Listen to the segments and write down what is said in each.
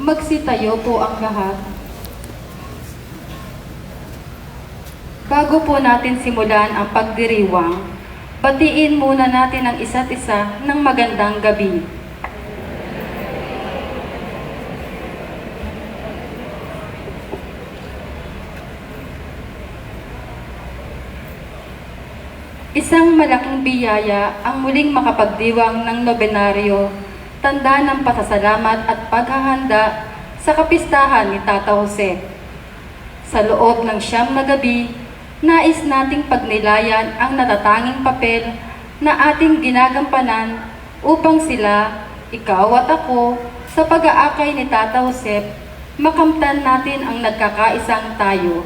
Magsitayo po ang lahat. Bago po natin simulan ang pagdiriwang, batiin muna natin ang isa't isa ng magandang gabi. Isang malaking biyaya ang muling makapagdiwang ng nobenaryo, tanda ng pasasalamat at paghahanda sa kapistahan ni Tata Jose. Sa loob ng 9 na gabi, nais nating pagnilayan ang natatanging papel na ating ginagampanan upang sila, ikaw at ako, sa pag-aakay ni Tata Jose, makamtan natin ang nagkakaisang tayo.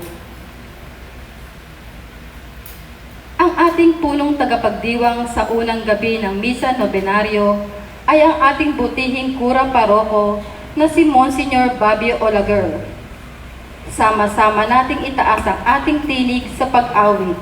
Ang ating punong tagapagdiwang sa unang gabi ng Misa Nobenaryo ay ang ating butihing kurang paroko na si Monsignor Bobby Olaguer. Sama-sama nating itaas ang ating tinig sa pag-awit.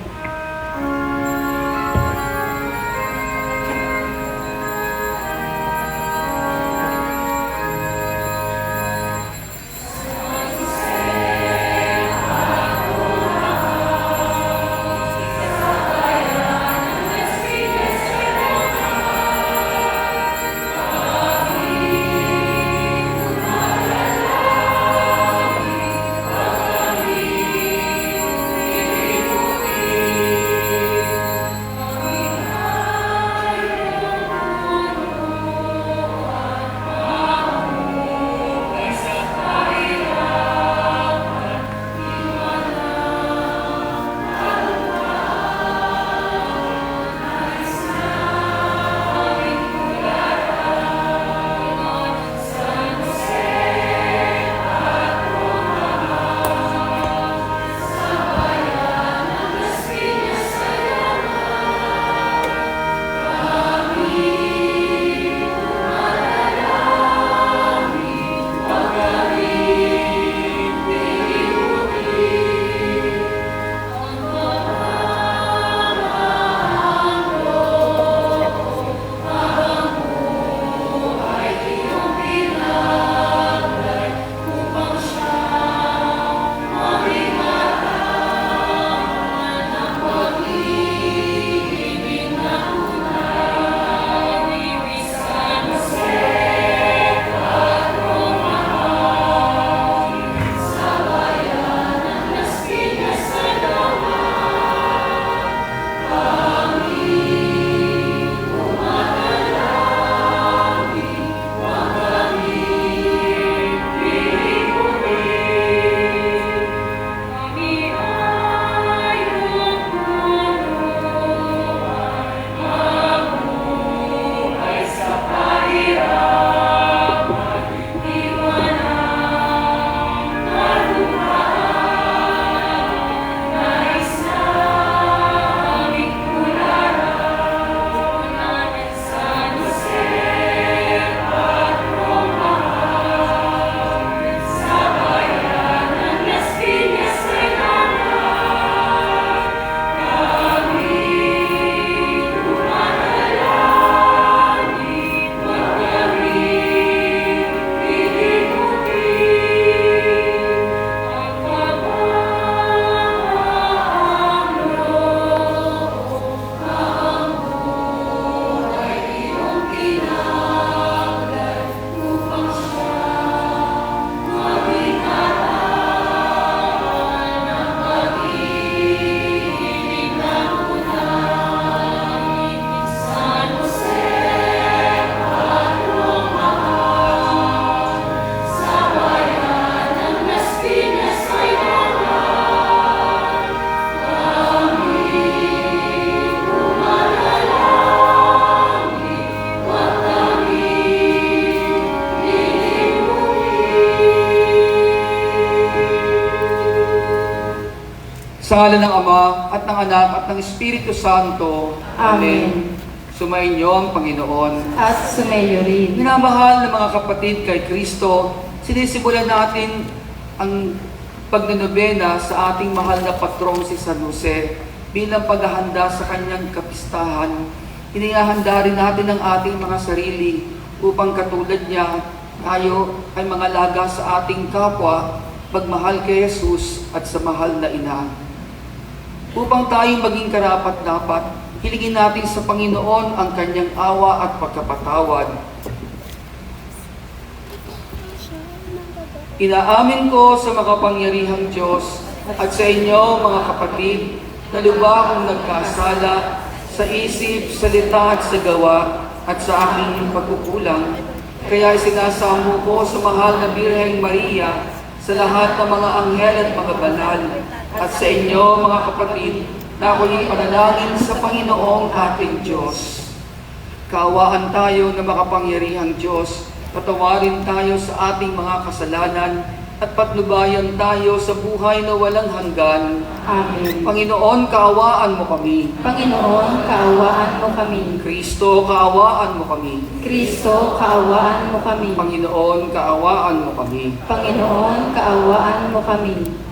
Sa ngalan ng Ama, at ng Anak, at ng Espiritu Santo. Amen. Sumainyo ang Panginoon. At sumayo rin. Minamahal na mga kapatid kay Kristo, sinisimulan natin ang pagnonobena sa ating mahal na patrong si San Jose bilang paghahanda sa kanyang kapistahan. Inihahanda rin natin ang ating mga sarili upang katulad niya tayo ay mga laga sa ating kapwa, magmahal kay Jesus at sa mahal na ina. Upang tayo maging karapat-dapat, hilingin natin sa Panginoon ang kanyang awa at pagkapatawad. Inaamin ko sa makapangyarihang Diyos at sa inyo mga kapatid na lubha akong nagkasala sa isip, salita at sa gawa at sa aking pagkukulang. Kaya sinasamo ko sa mahal na Birheng Maria, sa lahat ng mga anghel at mga banal, at sa inyo mga kapatid na ako'y panalangin sa Panginoong ating Diyos. Kaawaan tayo na makapangyarihang Diyos, patawarin tayo sa ating mga kasalanan at patnubayan tayo sa buhay na walang hanggan. Amen. Panginoon, kaawaan mo kami. Panginoon, kaawaan mo kami. Kristo, kaawaan mo kami. Kristo, kaawaan mo kami. Panginoon, kaawaan mo kami. Panginoon, kaawaan mo kami.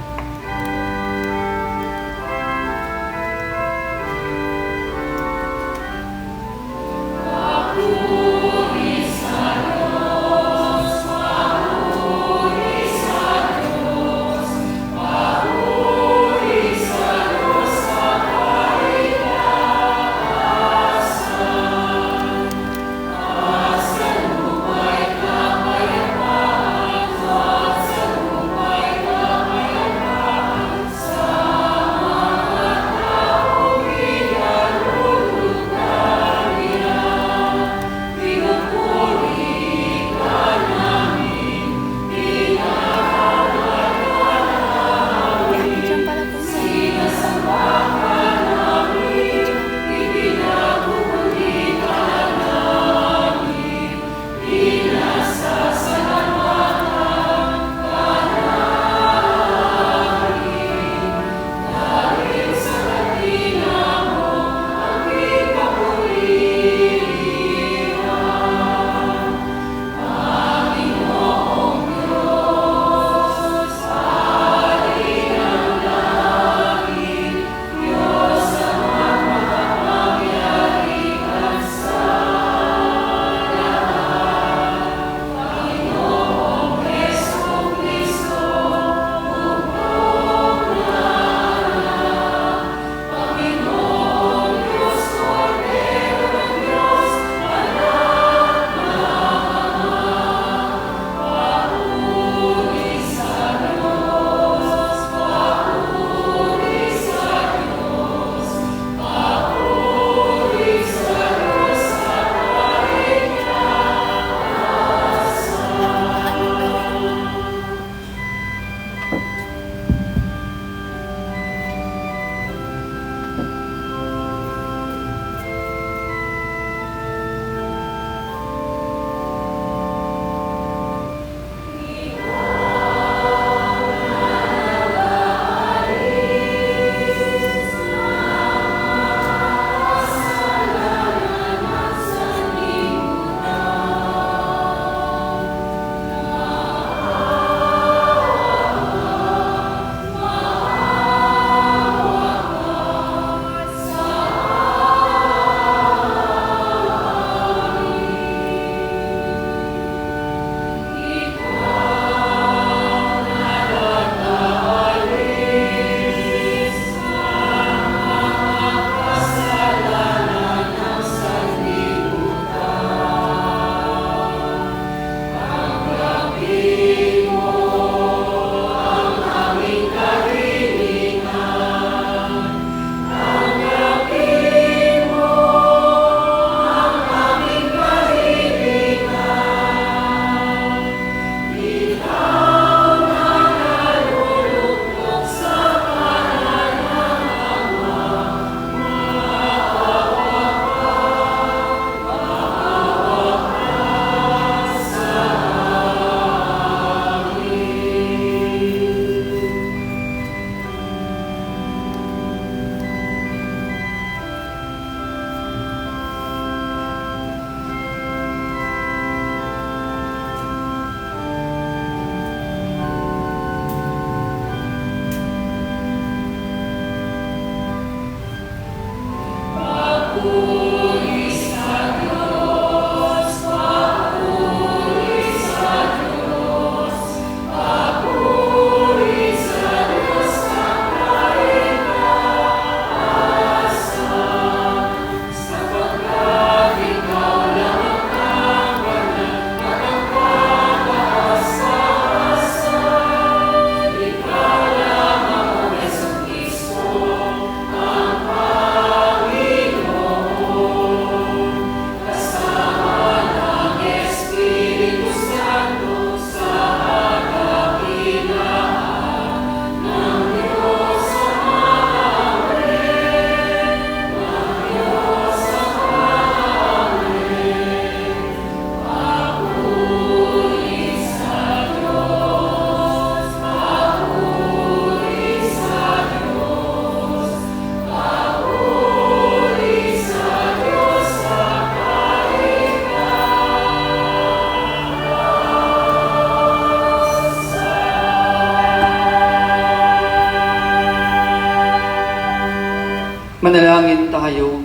Manalangin tayo.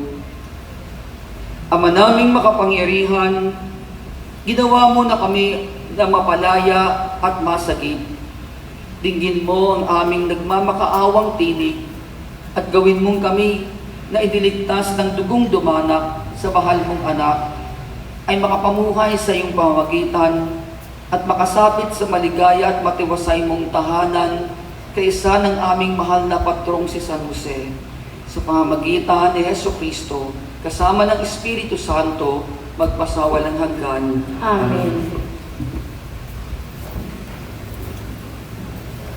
Ama naming makapangyarihan, ginawa mo na kami na mapalaya at masagip. Dinggin mo ang aming nagmamakaawang tinig at gawin mong kami na idiligtas ng dugong dumanak sa bahal mong anak ay makapamuhay sa iyong pamamagitan at makasapit sa maligaya at matiwasay mong tahanan kaysa ng aming mahal na patrong si San Jose. Sa pamamagitan ni Jesucristo, kasama ng Espiritu Santo, magpasawalang hanggan. Amen.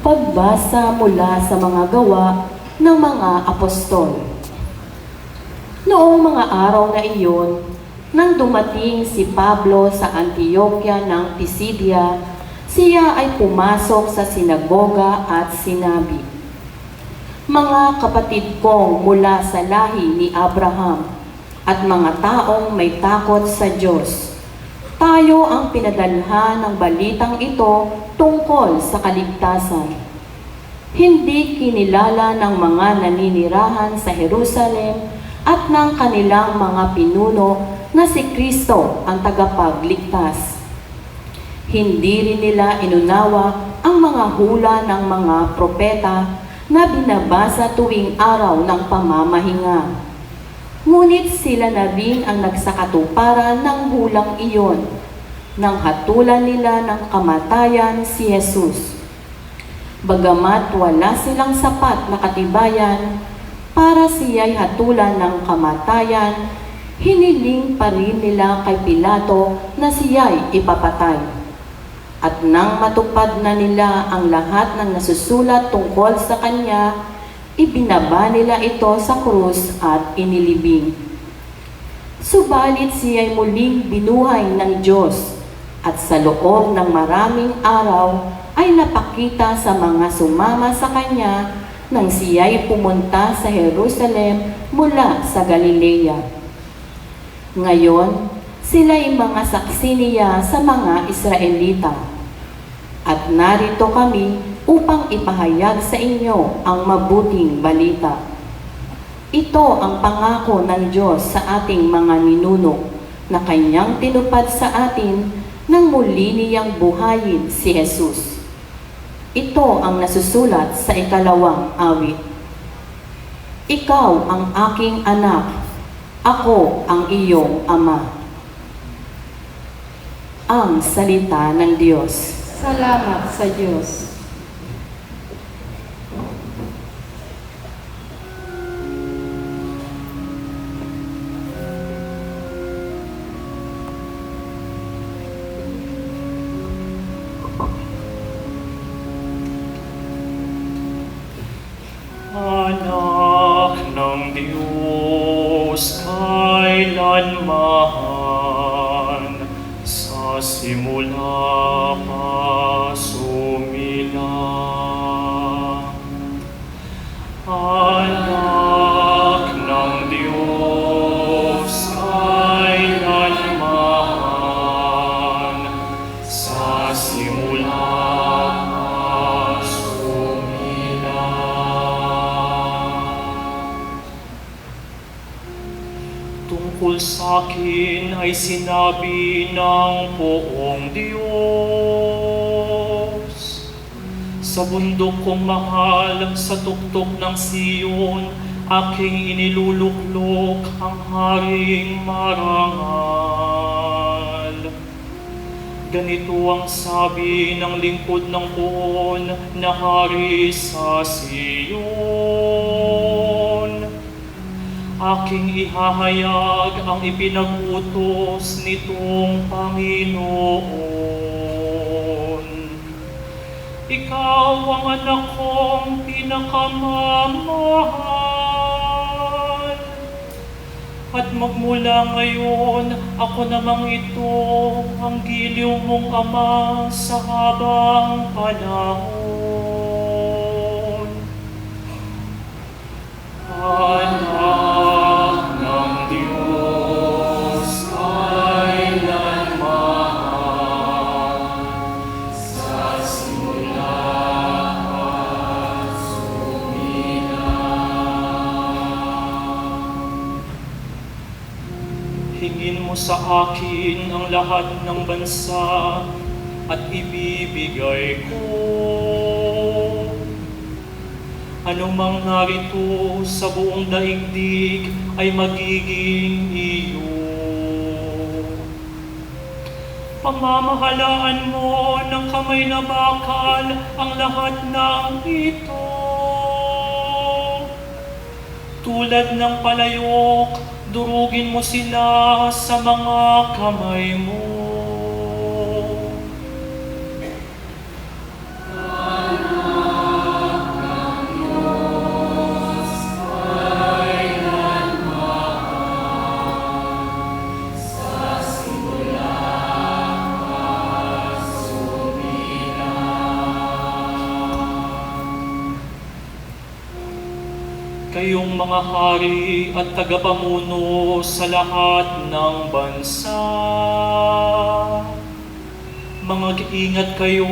Pagbasa mula sa mga gawa ng mga apostol. Noong mga araw na iyon, nang dumating si Pablo sa Antioquia ng Pisidia, siya ay pumasok sa sinagoga at sinabi, "Mga kapatid kong mula sa lahi ni Abraham at mga taong may takot sa Diyos, tayo ang pinadalhan ng balitang ito tungkol sa kaligtasan. Hindi kinilala ng mga naninirahan sa Jerusalem at ng kanilang mga pinuno na si Kristo ang tagapagligtas. Hindi rin nila inunawa ang mga hula ng mga propeta na binabasa tuwing araw ng pamamahinga. Ngunit sila na rin ang nagsakatuparan ng hulang iyon nang hatulan nila ng kamatayan si Jesus. Bagamat wala silang sapat na katibayan para siya'y hatulan ng kamatayan, hiniling pa rin nila kay Pilato na siya'y ipapatay. At nang matupad na nila ang lahat ng nasusulat tungkol sa kanya, ibinaba nila ito sa krus at inilibing. Subalit siya'y muling binuhay ng Diyos at sa loob ng maraming araw ay napakita sa mga sumama sa kanya nang siya'y pumunta sa Jerusalem mula sa Galilea. Ngayon, sila'y mga saksi niya sa mga Israelita. At narito kami upang ipahayag sa inyo ang mabuting balita. Ito ang pangako ng Diyos sa ating mga ninuno na kanyang tinupad sa atin nang muli niyang buhayin si Jesus. Ito ang nasusulat sa 2 awit. Ikaw ang aking anak, ako ang iyong ama. Ang salita ng Diyos. Salamat sa Diyos. Anak ng Diyos, kailanman sa simula pa sumilang. Anak ng Diyos, kailanman sa simula pa tungkol sa akin ay sinabi ng poong Diyos. Sa bundok kong mahal, sa tuktok ng Siyon, aking iniluluklok ang haring marangal. Ganito ang sabi ng lingkod ng poon na hari sa Siyon. Aking ihahayag ang ipinag-utos nitong Panginoon. Ikaw ang anak kong pinakamamahal. At magmula ngayon, ako namang ito ang giliw mong ama sa habang panahon. Anak ng Diyos, kailanman sa simula at sumilang. Hingin mo sa akin ang lahat ng bansa at ibibigay ko. Anumang narito sa buong daigdig ay magiging iyo. Pamamahalaan mo ng kamay na bakal ang lahat ng ito. Tulad ng palayok, durugin mo sila sa mga kamay mo. Kayong mga hari at tagapamuno sa lahat ng bansa, mag-ingat kayo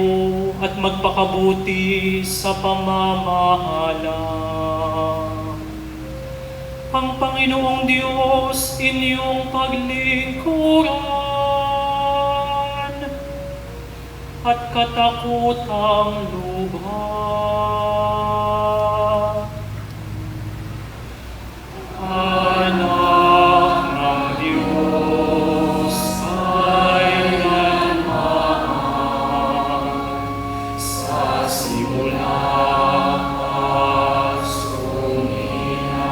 at magpakabuti sa pamamahala. Ang Panginoong Diyos inyong paglingkuran at katakutang lubha. Anak ng Diyos, kailanman sa simula at sumila.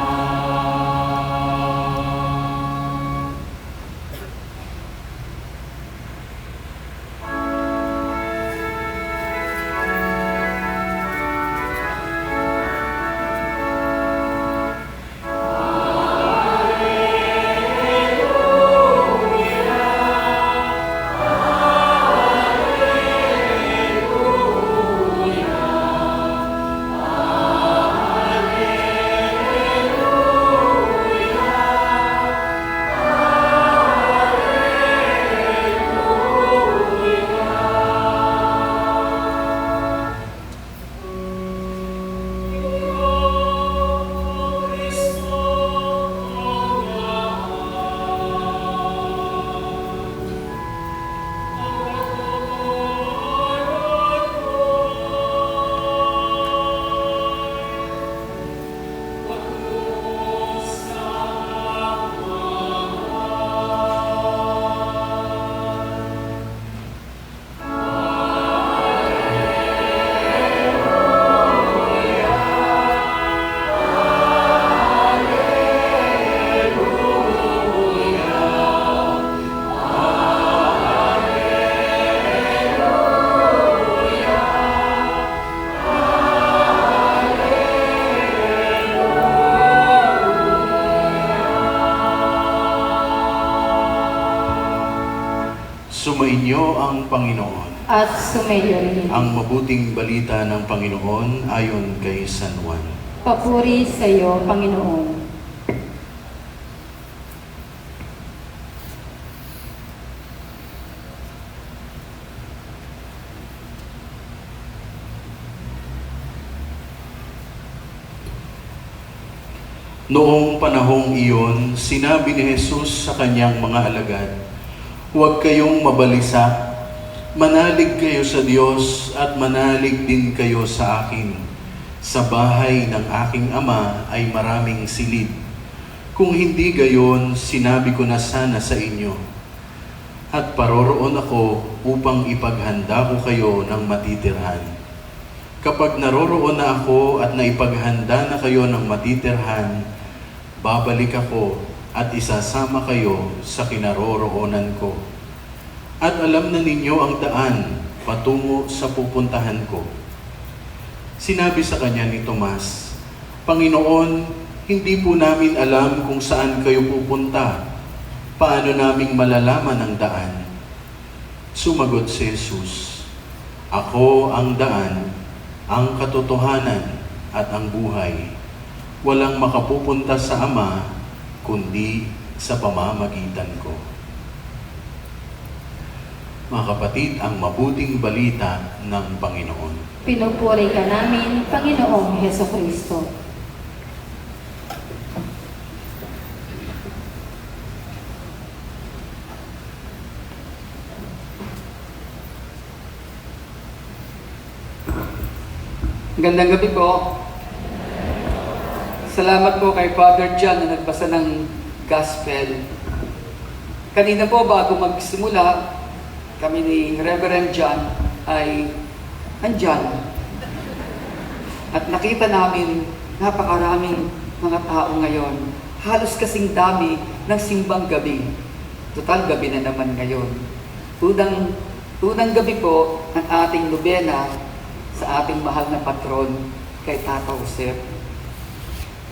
Sumainyo ang Panginoon. At sumayo rin. Ang mabuting balita ng Panginoon ayon kay San Juan. Papuri sa iyo, Panginoon. Noong panahong iyon, sinabi ni Jesus sa kanyang mga alagad, "Huwag kayong mabalisa, manalig kayo sa Diyos at manalig din kayo sa akin. Sa bahay ng aking Ama ay maraming silid. Kung hindi gayon, sinabi ko na sana sa inyo. At paroroon ako upang ipaghanda ko kayo ng matitirhan. Kapag naroroon na ako at naipaghanda na kayo ng matitirhan, babalik ako at isasama kayo sa kinaroroonan ko. At alam na ninyo ang daan patungo sa pupuntahan ko." Sinabi sa kanya ni Tomas, "Panginoon, hindi po namin alam kung saan kayo pupunta. Paano naming malalaman ang daan?" Sumagot si Jesus, "Ako ang daan, ang katotohanan at ang buhay. Walang makapupunta sa Ama kundi sa pamamagitan ko." Mga kapatid, ang mabuting balita ng Panginoon. Pinupuri ka namin, Panginoong Hesukristo. Gandang gabi po. Salamat po kay Father John na nagbasa ng Gospel. Kanina po bago magsimula, kami ni Reverend John ay andyan. At nakita namin napakaraming mga tao ngayon. Halos kasing dami ng simbang gabi. Total gabi na naman ngayon. Unang gabi po ang ating nobena sa ating mahal na patron kay Tata Jose.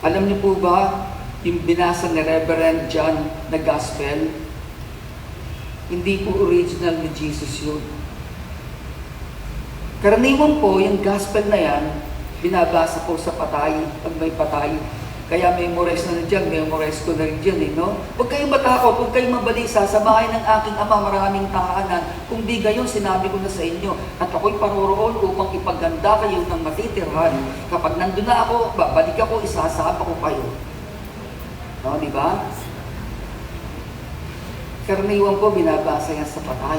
Alam niyo po ba, yung binasa ni Reverend John na Gospel, hindi po original ni Jesus yun. Karaniwan po, yung Gospel na yan, binabasa po sa patay, pag may patay. Kaya memorize na dyan, memorize ko na rin dyan, no? Huwag kayong matakot, huwag kayong mabalisa, sa bahay ng aking ama, maraming tahanan. Kung di gayon, sinabi ko na sa inyo, at ako'y paroroon upang ipaganda kayo ng matitirhan. Kapag nandun na ako, babalik ako, isasama ko kayo. No, di ba? Karaniwan po, binabasa yan sa patay.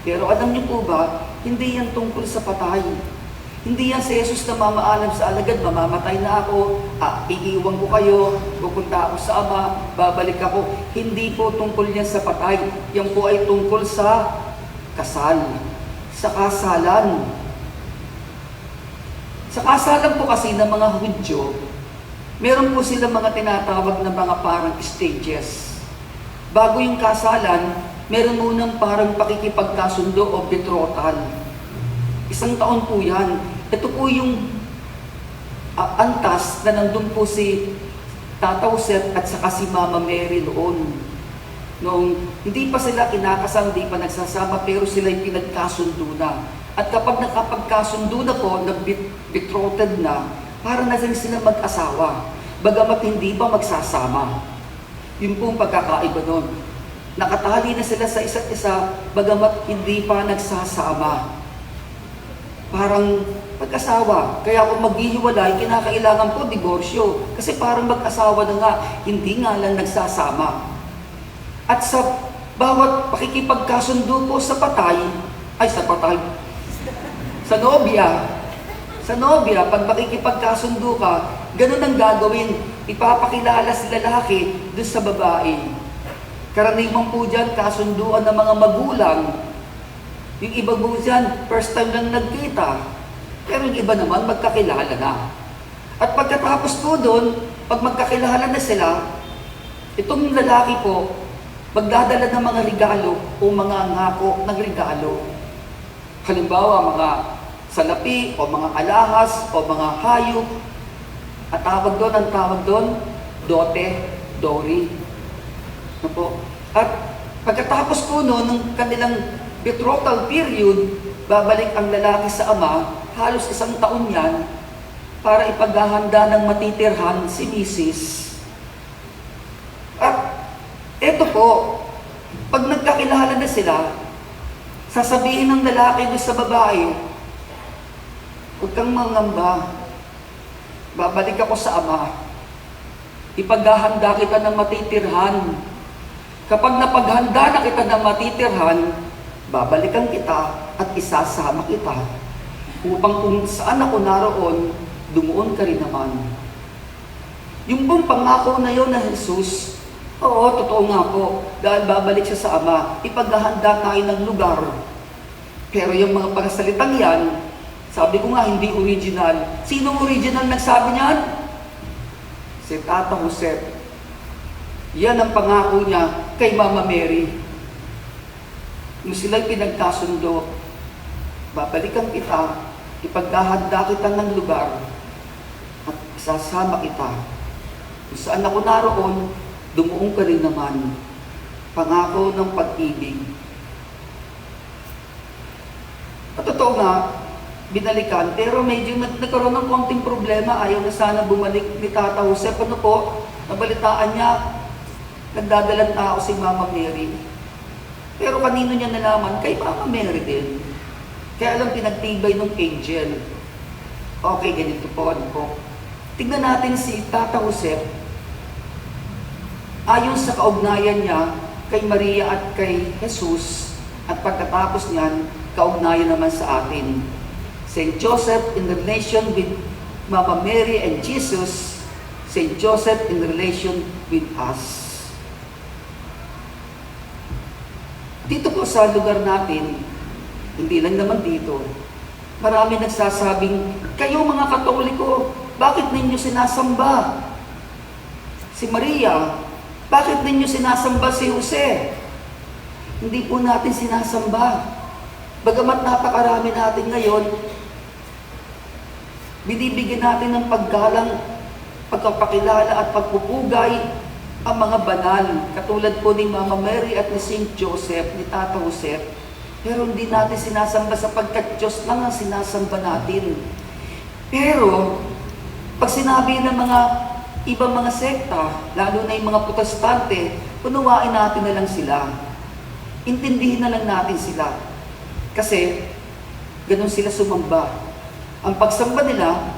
Pero alam niyo po ba, hindi yan tungkol sa patay. Hindi yan si Jesus na mamaalam sa alagad, mamamatay na ako, iiwan ko kayo, pupunta ako sa Ama, babalik ako. Hindi po tungkol yan sa patay. Yan po ay tungkol sa kasal, sa kasalan. Sa kasalan po kasi ng mga Hudyo, meron po silang mga tinatawag na mga parang stages. Bago yung kasalan, meron munang parang pakikipagkasundo o betrothal. Isang taon po yan. Ito po yung antas na nandun po si Tata Jose at saka si Mama Mary noon. Noong hindi pa sila kinakasal, hindi pa nagsasama, pero sila'y pinagkasundo na. At kapag nakapagkasundo na po, betrothed na, para na rin sila mag-asawa. Bagamat hindi pa magsasama. Yun po ang pagkakaiba noon. Nakatali na sila sa isa't isa, bagamat hindi pa nagsasama. Parang mag-asawa. Kaya kung maghihiwalay, kinakailangan po diborsyo. Kasi parang mag-asawa na nga, hindi nga lang nagsasama. At sa bawat pakikipagkasundo po sa nobya, pag makikipagkasundo ka, ganun ang gagawin. Ipapakilala si lalaki doon sa babae. Karaniwan po dyan, kasunduan ng mga magulang. Yung iba po dyan, first time lang nagkita. Pero yung iba naman, magkakilala na. At pagkatapos po doon, pag magkakilala na sila, itong lalaki po, magdadala ng mga regalo o mga ngako ng regalo. Halimbawa, mga salapi o mga alahas o mga hayop. At ang tawag doon, dote, dori. Ano po? At pagkatapos po noon, ng kanilang betrothal period, babalik ang lalaki sa ama, halos isang taon yan, para ipaghahanda ng matitirhan si Mrs. At eto po, pag nagkakilala na sila, sasabihin ng lalaki doon sa babae, huwag kang mangamba, babalik ako sa ama, ipaghahanda kita ng matitirhan. Kapag napaghanda na kita ng matitirhan, babalikan kita at isasama kita upang kung saan ako naroon, dumuon ka rin naman. Yung pong pangako na yon na Jesus, oo, totoo nga po, dahil babalik siya sa Ama, ipaghahanda tayo ng lugar. Pero yung mga pagsalitang yan, sabi ko nga, hindi original. Sinong original nagsabi niyan? Si Tata Jose. Yan ang pangako niya kay Mama Mary. Kung sila'y pinagkasundo, babalikan kita, ipaghahanda kita ng lugar, at isasama kita. Kung saan ako naroon, dumuong ka rin naman. Pangako ng pag-ibig. At totoo nga, binalikan, pero medyo nagkaroon ng konting problema, ayaw na sana bumalik ni Tata Jose. Ano po, nabalitaan niya, nagdadalang tao si Mama Mary. Pero kanino niya nalaman? Kay Mama Mary din. Kaya alam, pinagtibay ng angel. Okay, ganito po, ano po. Tignan natin si Tata Jose. Ayon sa kaugnayan niya kay Maria at kay Jesus, at pagkatapos niyan, kaugnayan naman sa atin. Saint Joseph in relation with Mama Mary and Jesus, Saint Joseph in relation with us. Dito po sa lugar natin, hindi lang naman dito, marami nagsasabing, kayo mga Katoliko, bakit ninyo sinasamba si Maria? Bakit ninyo sinasamba si Jose? Hindi po natin sinasamba. Bagamat napakarami natin ngayon, binibigyan natin ng paggalang, pagpapakilala at pagpupugay ang mga banal, katulad po ni Mama Mary at ni Saint Joseph, ni Tata Joseph. Pero hindi natin sinasamba sapagkat Diyos lang ang sinasamba natin. Pero, pag sinabi ng mga ibang mga sekta, lalo na yung mga protestante, unawain natin na lang sila. Intindihin na lang natin sila. Kasi, ganun sila sumamba. Ang pagsamba nila,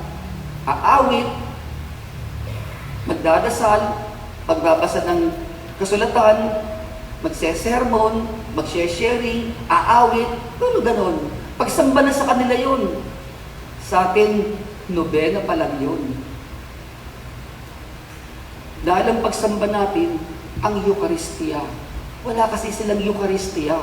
aawit, magdadasal, magbabasa ng kasulatan, magsesermon, magse-sharing, aawit, pero ganon. Pagsamba na sa kanila yun. Sa atin, nobena pa lang yun. Dahil ang pagsamba natin, ang Eucharistia. Wala kasi silang Eucharistia.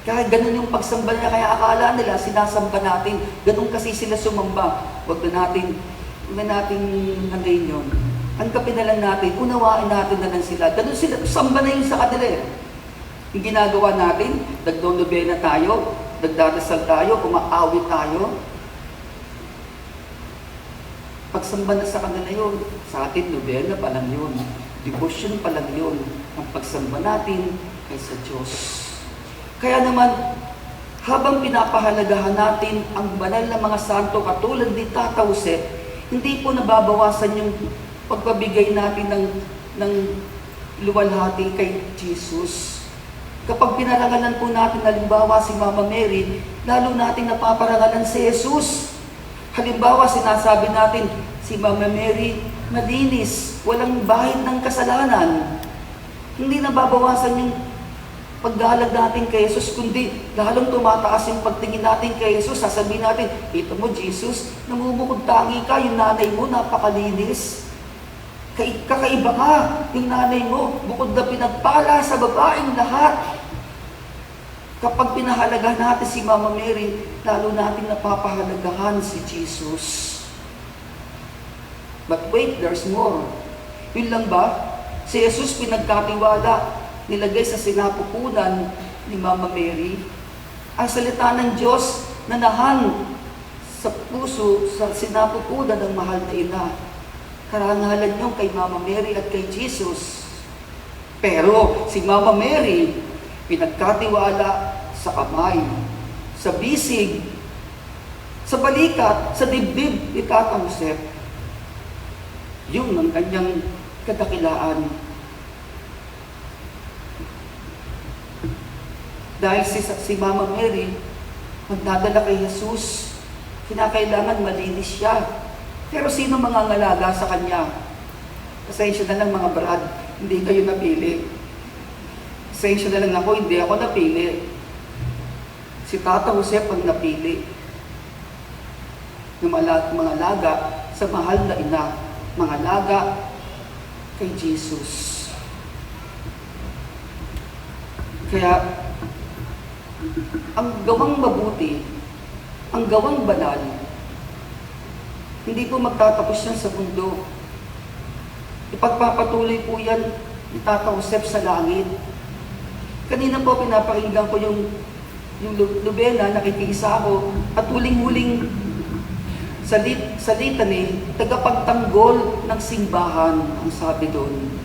Kahit ganun yung pagsamba nila, kaya akala nila, sinasamba natin. Ganun kasi sila sumamba. Huwag na natin handayin yun. Ang kapinalan natin, unawain natin na lang sila. Ganun sila, samba na yun sa kanila eh. Yung ginagawa natin, nagdonobena tayo, nagdadasal tayo, umaawit tayo. Pagsamba na sa kanila yun, sa atin, nobena pa lang yun. Devotion pa lang yun. Ang pagsamba natin ay sa Diyos. Kaya naman, habang pinapahalagahan natin ang banal na mga santo katulad ni Tata Jose, hindi po nababawasan yung pagpabigay natin ng luwalhati kay Jesus. Kapag pinarangalan po natin, halimbawa si Mama Mary, lalo natin napaparangalan si Jesus. Halimbawa, sinasabi natin, si Mama Mary, malinis, walang bahid ng kasalanan. Hindi nababawasan yung paggalag natin kay Jesus, kundi lalong tumataas yung pagtingin natin kay Jesus. Sasabihin natin, ito mo Jesus, namumukod tangi ka, yung nanay mo napakalinis. Kakaiba ka, yung nanay mo, bukod na pinagpala sa babaeng lahat. Kapag pinahalagahan natin si Mama Mary, lalo natin napapahalagahan si Jesus. But wait, there's more. Yun lang ba? Si Jesus pinagkatiwala, nilagay sa sinapupunan ni Mama Mary. Ang salita ng Diyos na nahang sa puso, sa sinapupunan ng mahal na ina. Karangalan niyo kay Mama Mary at kay Jesus. Pero si Mama Mary, pinagkatiwala sa kamay, sa bisig, sa balikat, sa dibdib ni Tata Jose. Yun ang kanyang kadakilaan. Dahil si Mama Mary, magdadala kay Jesus, kinakailangan malinis siya. Pero sino mangangalaga sa kanya? Pasensya na lang mga brad, hindi kayo napili. Pasensya na lang ako, hindi ako napili. Si Tata Jose ang napili. Ng mga laga sa mahal na ina, mga laga kay Jesus. Kaya, ang gawang mabuti, ang gawang banal, hindi po magtatapos yan sa mundo. Ipagpapatuloy po yan ni Tata Joseph sa langit. Kanina po pinapakinggan ko yung Lubena, nakikiisa ako, at huling-huling sa litany, tagapagtanggol ng simbahan, ang sabi doon.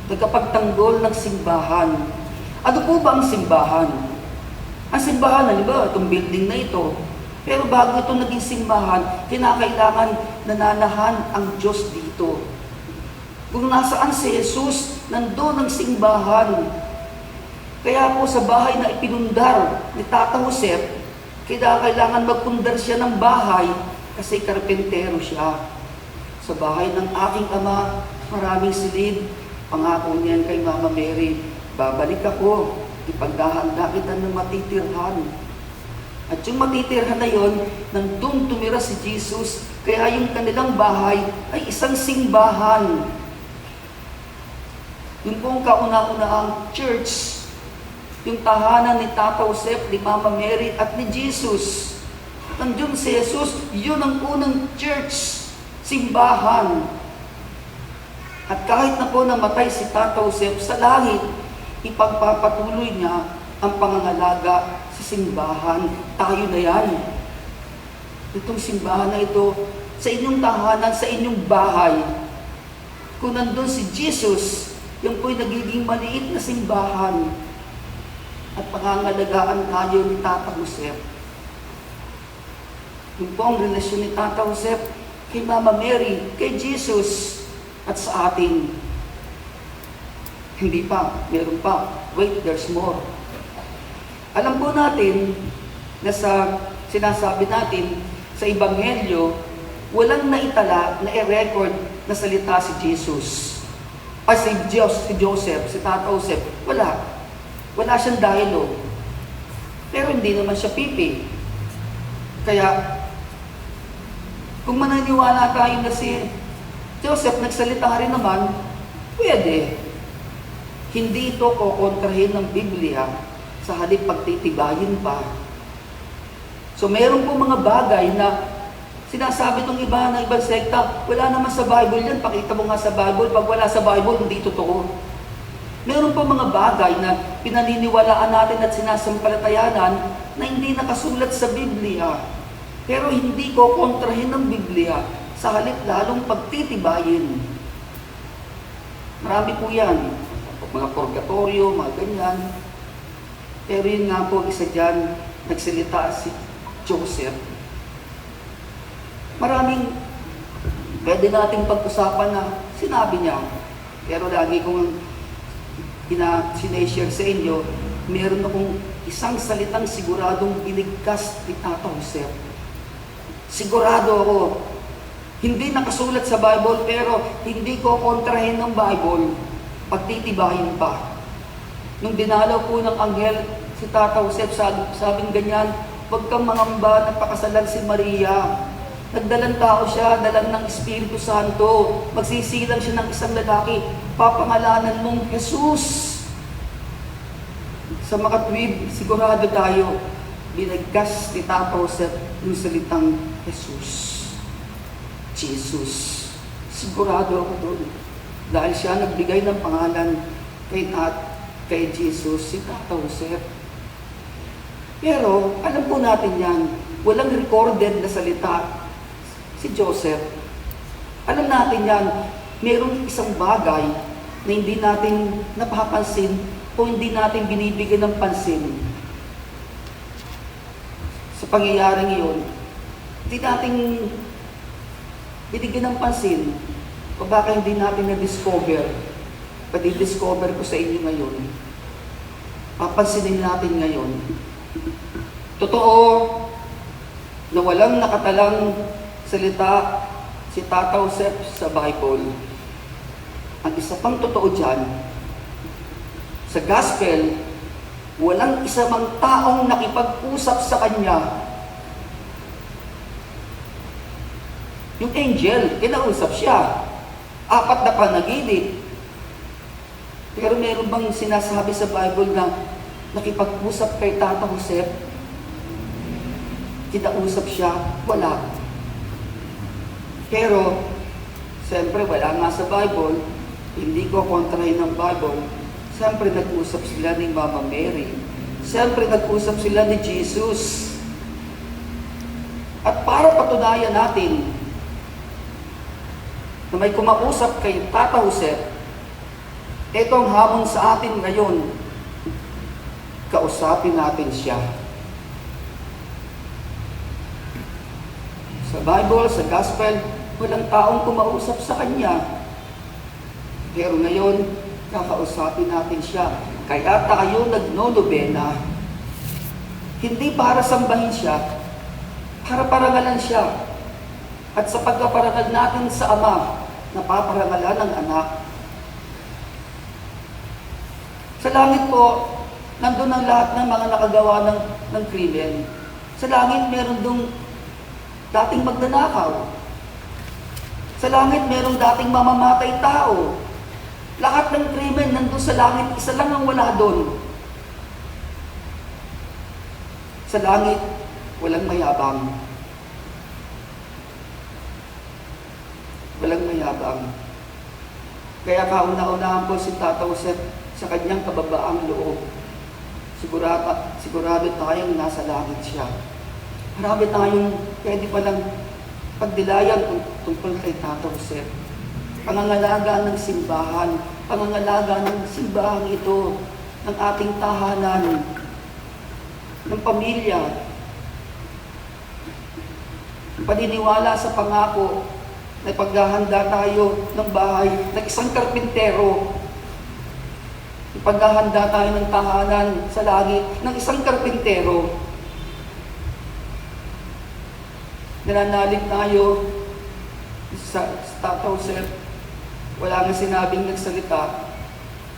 Tagapagtanggol ng simbahan. Ano po ba ang simbahan? Ang simbahan, halimbawa, itong building na ito. Pero bago ito naging simbahan, kinakailangan nananahan ang Diyos dito. Kung nasaan si Jesus, nandoon ang simbahan. Kaya po sa bahay na ipinundar ni Tata Jose, kailangan magpundar siya ng bahay kasi karpentero siya. Sa bahay ng aking ama, maraming silid. Pangako niyan kay Mama Mary, babalik ako, ipagdahanda kita ng matitirhan. At yung matitirhan na yon, nandun tumira si Jesus, kaya yung kanilang bahay ay isang simbahan. Yun po ang kauna-unahang church, yung tahanan ni Tata Josep, ni Mama Mary, at ni Jesus. Nandun si Jesus, yun ang unang church, simbahan. At kahit na po namatay si Tata Josep sa langit, ipagpapatuloy niya ang pangangalaga sa simbahan. Tayo na yan. Itong simbahan na ito, sa inyong tahanan, sa inyong bahay. Kung nandun si Jesus, yung po'y nagiging maliit na simbahan. At pangangalagaan tayo ni Tata Josep. Yung po ang relasyon ni Tata Josep kay Mama Mary, kay Jesus, at sa atin. Hindi pa, meron pa. Wait, there's more. Alam po natin na sa sinasabi natin sa Ebanghelyo, walang naitala na i-record na salita si Jesus. Ay, si Joseph, si Tata Joseph. Wala. Wala siyang dialogue. Pero hindi naman siya pipi. Kaya, kung mananiwala tayo na si Joseph nagsalita rin naman, pwede. Hindi ito kukontrahin ng Biblia sa halip pagtitibayin pa. So meron po mga bagay na sinasabi ng iba na ibang sekta, wala naman sa Bible yan, pakita mo nga sa Bible, pag wala sa Bible, hindi totoo. Meron po mga bagay na pinaniniwalaan natin at sinasampalatayanan na hindi nakasulat sa Biblia. Pero hindi kukontrahin ng Biblia sa halip lalong pagtitibayin. Marami po yan. Mga purgatorio, mga ganyan. Pero yun nga po, isa dyan, nagsalita si Joseph. Maraming pwede nating pag-usapan na sinabi niya. Pero lagi kong sineshare sa inyo, meron akong isang salitang siguradong binigkas ni Tata Josep. Sigurado ako, hindi nakasulat sa Bible, pero hindi ko kontrahin ng Bible, pagtitibayin pa. Nung dinalaw po ng anghel si Tata Josep, sabing ganyan, huwag kang mangamba, nagpakasalan si Maria. Nagdalang tao siya, dalang ng Espiritu Santo. Magsisilang siya ng isang lalaki, papangalanan mong Jesus. Sa makatwid, sigurado tayo, binagkas ni Tata Josep yung salitang Jesus. Jesus. Sigurado ako doon. Dahil siya nagbigay ng pangalan kay Jesus, si Tata Josep. Pero, alam po natin yan, walang recorded na salita si Joseph. Alam natin yan, mayroong isang bagay na hindi natin napapansin o hindi natin binibigyan ng pansin. Sa pangyayaring iyon, hindi natin binigyan ng pansin o baka hindi natin na-discover. Pati-discover ko sa inyo ngayon. Papansinin natin ngayon. Totoo na walang nakatalang salita si Tata Josep sa Bible. Ang isa pang totoo dyan, sa Gospel, walang isa mang taong nakipag-usap sa kanya. Yung angel, kinausap siya. 4 na panaginip. Pero meron bang sinasabi sa Bible na nakipag-usap kay Tata Josep? Kinausap siya? Wala. Pero, siyempre wala nga sa Bible, hindi ko kontrahin ng Bible. Siyempre nag-usap sila ni Mama Mary. Siyempre nag-usap sila ni Jesus. At para patunayan natin na may kumausap kay Tata Josep, ito ang hamon sa atin ngayon. Kausapin natin siya. Sa Bible, sa Gospel, walang taong kumausap sa kanya. Pero ngayon, kakausapin natin siya. Kaya tayo nagno-nobena. Hindi para sambahin siya, para parangalan siya. At sa pagkaparangal natin sa Ama, napaparangalan ng anak. Sa langit po, nandun ang lahat ng mga nakagawa ng krimen. Sa langit meron dong dating magnanakaw. Sa langit meron dating mamamatay tao. Lahat ng krimen nandun sa langit, isa lang ang wala doon. Sa langit, walang mayabang. Walang mayabang. Kaya kauna-unahan po si Tata Jose sa kanyang kababaang loob. Sigurado tayong nasa langit siya. Marami tayong pwede palang pagdilayan tungkol kay Tata Jose. Pangangalaga ng simbahan, pangangalaga ng simbahan ito, ng ating tahanan, ng pamilya, paniniwala sa pangako na paghahanda tayo ng bahay ng isang karpintero, paghahanda tayo ng tahanan sa langit ng isang karpintero. Nananalig tayo sa Tata Jose. Wala nga sinabing nagsalita,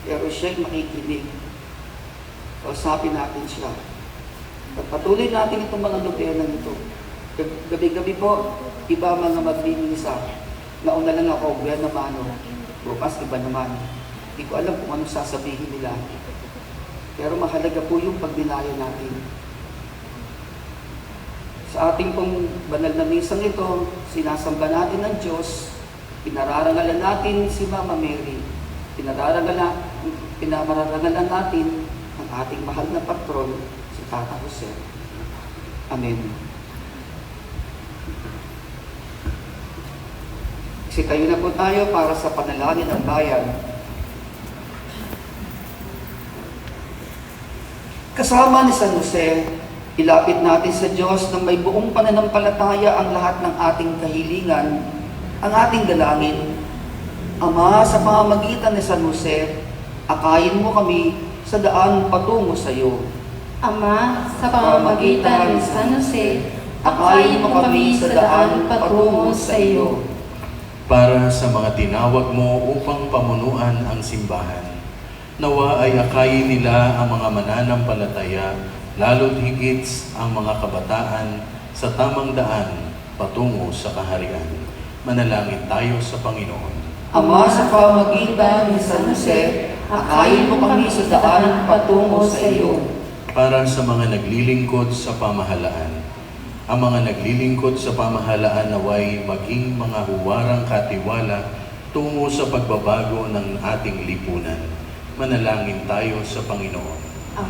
pero siya'y makikinig. Kausapin natin siya. At patuloy natin itong mga nobena nito. Gabi-gabi po, iba mga magbibisa. Nauna lang ako, buwan naman, bukas iba naman. Hindi ko alam kung anong sasabihin nila. Pero mahalaga po yung pagdinayo natin. Sa ating pong banal na misang ito, sinasamba natin ng Diyos, pinararangalan natin si Mama Mary, pinararangalan natin ang ating mahal na patron, si Tata Jose. Amen. Tayo na po tayo para sa panalangin ng bayan. Kasama ni San Jose, ilapit natin sa Diyos na may buong pananampalataya ang lahat ng ating kahilingan, ang ating dalangin. Ama, sa pamamagitan ni San Jose, akayin mo kami sa daan patungo sa iyo. Ama, sa pamamagitan ni San Jose, akayin mo kami sa daan patungo sa iyo. Para sa mga tinawag mo upang pamunuan ang simbahan, nawa ay akayin nila ang mga mananampalataya, lalo't higit ang mga kabataan sa tamang daan patungo sa kaharian. Manalangin tayo sa Panginoon. Ama, sa pamamagitan ni San Jose, akayin mo kami sa daan patungo sa iyo. Para sa mga naglilingkod sa pamahalaan, ang mga naglilingkod sa pamahalaan naway maging mga huwarang katiwala tungo sa pagbabago ng ating lipunan. Manalangin tayo sa Panginoon.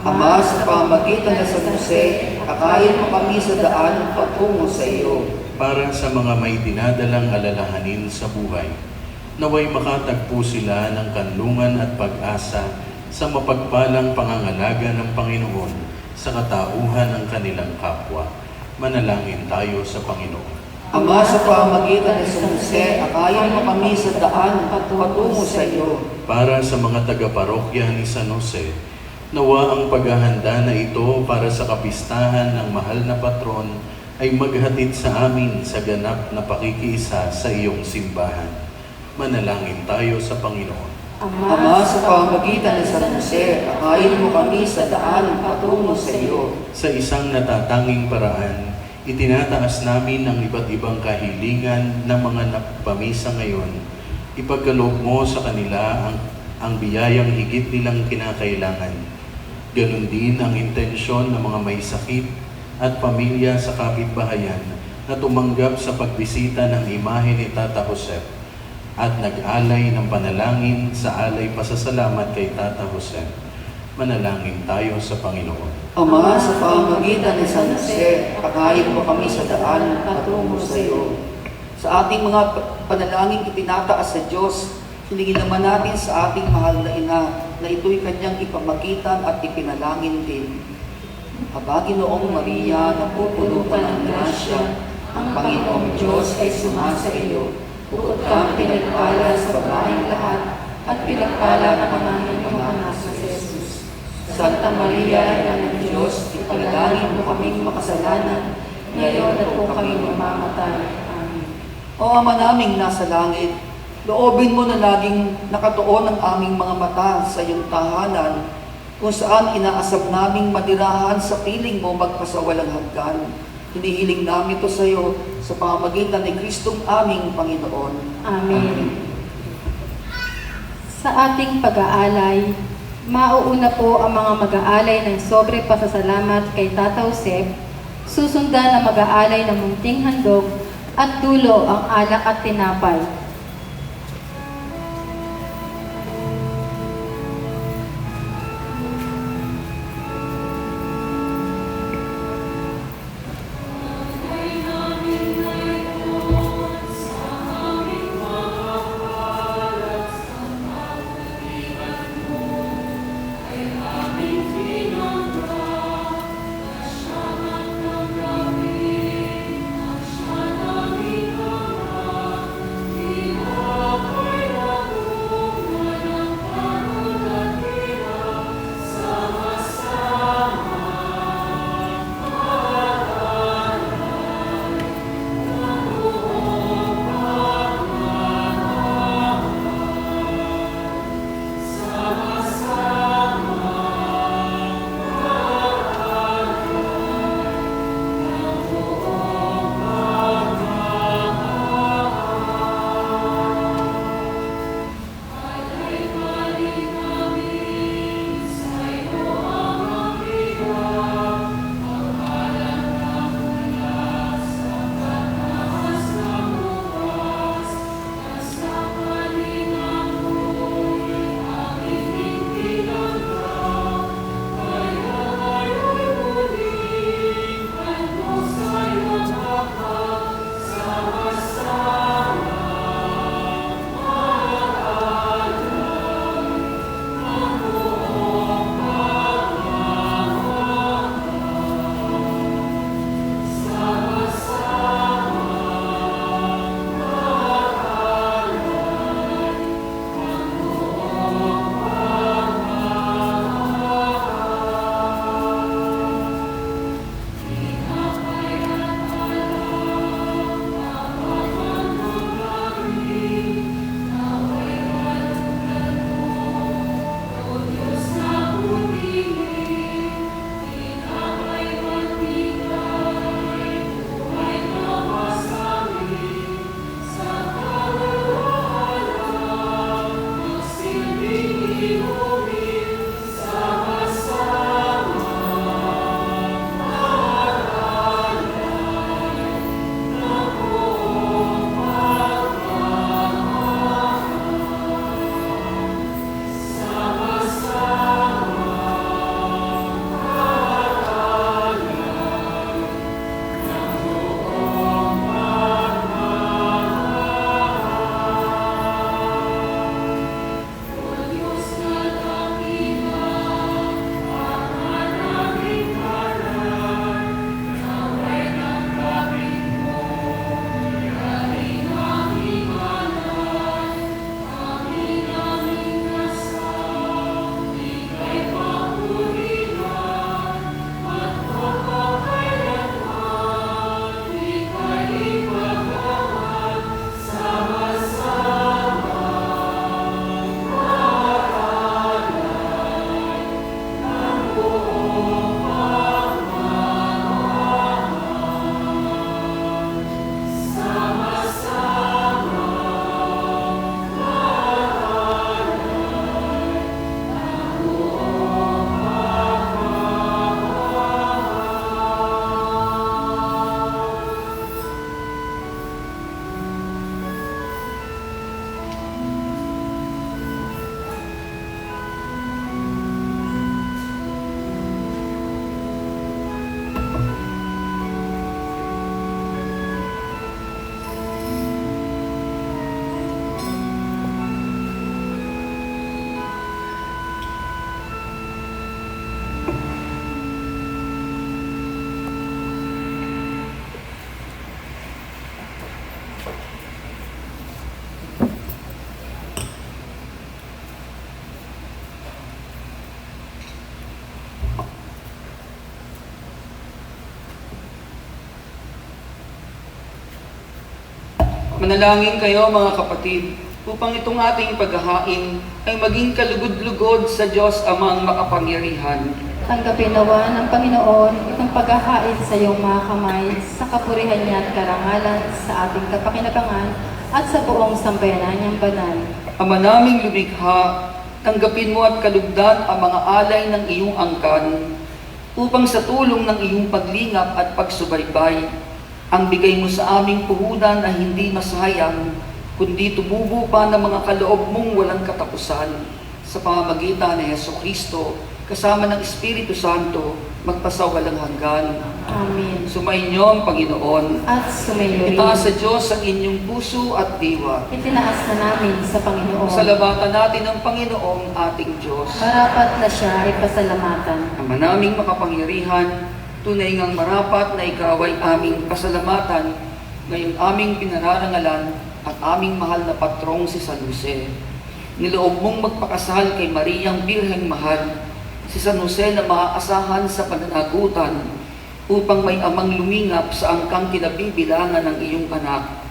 Ama, sa pamamagitan ni San Jose, akayin mo kami sa daan patungo sa iyo. Para sa mga may dinadalang alalahanin sa buhay, naway makatagpo sila ng kanlungan at pag-asa sa mapagpalang pangangalaga ng Panginoon sa katauhan ng kanilang kapwa. Manalangin tayo sa Panginoon. Ama, sa pamamagitan ni San Jose, akayin mo kami sa daan patungo sa iyo. Para sa mga taga-parokya ni San Jose, nawa ang paghahanda na ito para sa kapistahan ng mahal na patron ay maghatid sa amin sa ganap na pakikiisa sa iyong simbahan. Manalangin tayo sa Panginoon. Ama, sa pamamagitan ni San Jose, akayin mo kami sa daan patungo sa iyo. Sa isang natatanging paraan, itinataas namin ang iba't ibang kahilingan ng mga napamisa ngayon. Ipagkaloob mo sa kanila ang biyayang higit nilang kinakailangan. Ganon din ang intensyon ng mga may sakit at pamilya sa kapitbahayan na tumanggap sa pagbisita ng imahe ni Tata Jose at nag-alay ng panalangin sa alay pasasalamat kay Tata Jose. Manalangin tayo sa Panginoon. Ama, sa pamamagitan ni San Jose, akayin mo kami sa daan patungo sa iyo. Sa ating mga panalangin itinataas sa Diyos, hilingin naman natin sa ating mahal na ina na ito'y kanyang ipamagitan at ipinalangin din. Aba, Ginoong Maria, napupuno ka ng grasya, ang Panginoong Diyos ay sumasa iyo. Bukod kang pinagpala sa babaeng lahat, at pinagpala ng aming mga anak na si Jesus. Santa Maria, Ina ng Diyos, ipanalangin mo kaming makasalanan, ngayon at kung kami mamamatay. Amen. O Ama naming nasa langit, loobin mo na laging nakatuon ang aming mga mata sa iyong tahanan, kung saan inaasam naming manirahan sa piling mo magpasawalang hanggan. Hinihiling namin ito sa iyo sa pamamagitan ni Kristong aming Panginoon. Amen. Sa ating pag-aalay, mauuna po ang mga mag-aalay ng sobre pasasalamat kay Tata Jose, susundan ang mag-aalay ng munting handog at dulo ang alak at tinapay. Manalangin kayo mga kapatid. upang itong ating paghahain ay maging kalugod-lugod sa Diyos Amang makapangyarihan. Tanggapin nawa ng Panginoon itong paghahain sa iyong mga kamay sa kapurihan niya at karangalan sa ating kapakinabangan at sa buong sambayanan niyang banal. Ama naming lumikha, tanggapin mo at kalugdan ang mga alay ng iyong angkan upang sa tulong ng iyong paglingap at pagsubaybay, ang bigay mo sa aming puhunan ay hindi masayang, kundi tumubo pa ng mga kaloob mong walang katapusan sa pamamagitan ni Jesucristo kasama ng Espiritu Santo, magpasawalang hanggan. Amen. Sumainyo ang Panginoon. At sumayo rin. Itaas sa Diyos ang inyong puso at diwa. Itinaas na namin sa Panginoon. Salamatan natin ang Panginoong ating Diyos. Marapat na siya ay pasalamatan. Ama naming makapangyarihan, tunay ngang marapat na ikaw ay aming pasalamatan ngayong aming pinararangalan at aming mahal na patrong si San Jose. Niloob mong magpakasal kay Mariang Birheng Mahal, si San Jose na maaasahan sa pananagutan upang may amang lumingap sa angkang kinabibilangan ng iyong anak.